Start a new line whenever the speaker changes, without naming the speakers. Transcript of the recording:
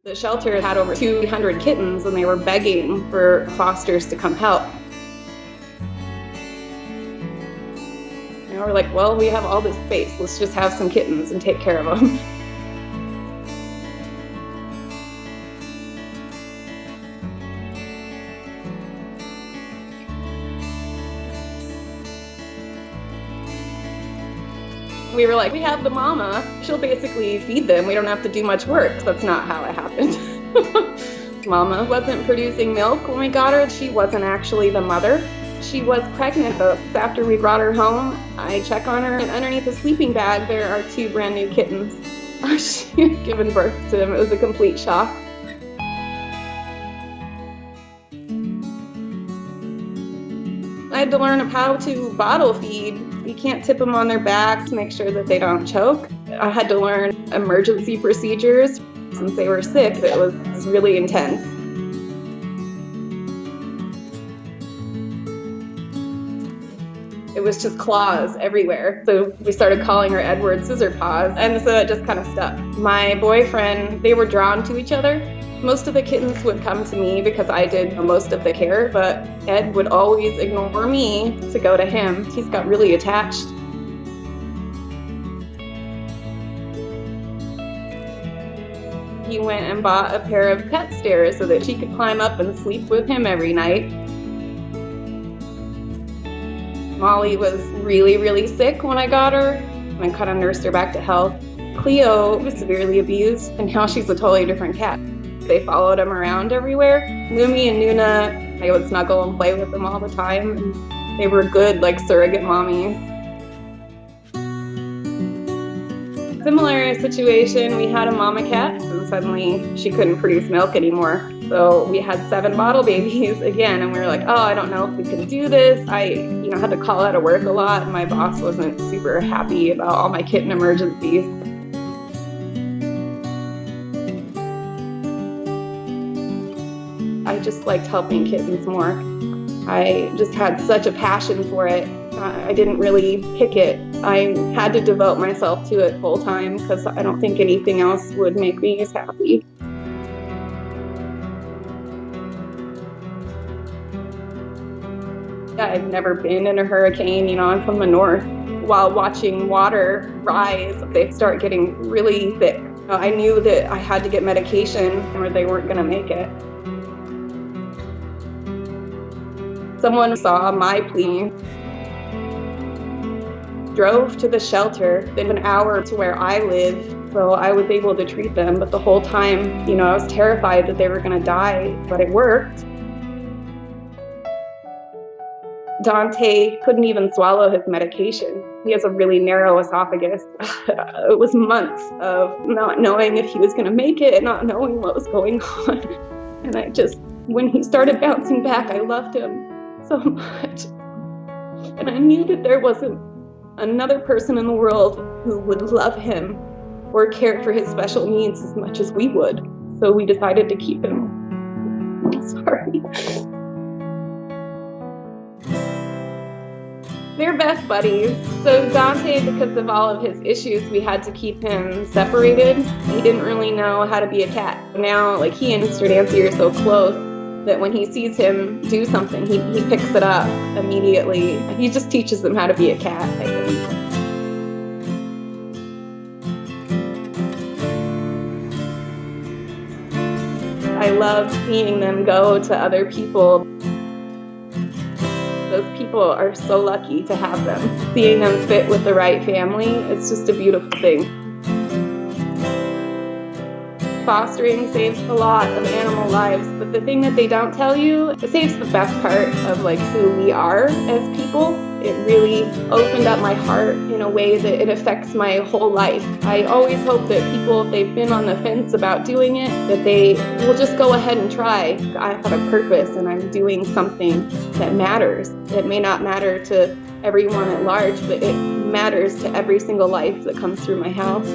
The shelter had over 200 kittens and they were begging for fosters to come help. And we're like, well, we have all this space. Let's just have some kittens and take care of them. We were like, we have the mama. She'll basically feed them. We don't have to do much work. That's not how it happened. Mama wasn't producing milk when we got her. She wasn't actually the mother. She was pregnant though. After we brought her home, I check on her, and underneath the sleeping bag, there are 2 brand new kittens. She had given birth to them. It was a complete shock. I had to learn how to bottle feed. You can't tip them on their back to make sure that they don't choke. I had to learn emergency procedures. Since they were sick, it was really intense. It was just claws everywhere. So we started calling her Edward Scissor Paws, and so it just kind of stuck. My boyfriend, they were drawn to each other. Most of the kittens would come to me because I did most of the care, but Ed would always ignore me to go to him. He's got really attached. He went and bought a pair of pet stairs so that she could climb up and sleep with him every night. Molly was really, really sick when I got her. I kind of nursed her back to health. Cleo was severely abused, and now she's a totally different cat. They followed him around everywhere. Lumi and Nuna, I would snuggle and play with them all the time. And they were good, like, surrogate mommies. Similar situation, we had a mama cat, and suddenly she couldn't produce milk anymore. So we had 7 bottle babies again, and we were like, oh, I don't know if we can do this. I had to call out of work a lot, and my boss wasn't super happy about all my kitten emergencies. I just liked helping kittens more. I just had such a passion for it. I didn't really pick it. I had to devote myself to it full time because I don't think anything else would make me as happy. I've never been in a hurricane. I'm from the north. While watching water rise, they start getting really thick. I knew that I had to get medication or they weren't going to make it. Someone saw my plea, drove to the shelter, then an hour to where I live, so I was able to treat them. But the whole time, I was terrified that they were going to die, but it worked. Dante couldn't even swallow his medication. He has a really narrow esophagus. It was months of not knowing if he was going to make it, not knowing what was going on. And when he started bouncing back, I loved him so much. And I knew that there wasn't another person in the world who would love him or care for his special needs as much as we would. So we decided to keep him. Sorry. They're best buddies. So Dante, because of all of his issues, we had to keep him separated. He didn't really know how to be a cat. Now, he and Mr. Dancy are so close that when he sees him do something, he picks it up immediately. He just teaches them how to be a cat, I think. I love seeing them go to other people. Those people are so lucky to have them. Seeing them fit with the right family, it's just a beautiful thing. Fostering saves a lot of animal lives, but the thing that they don't tell you, it saves the best part of who we are as people. It really opened up my heart in a way that it affects my whole life. I always hope that people, if they've been on the fence about doing it, that they will just go ahead and try. I have a purpose and I'm doing something that matters. It may not matter to everyone at large, but it matters to every single life that comes through my house.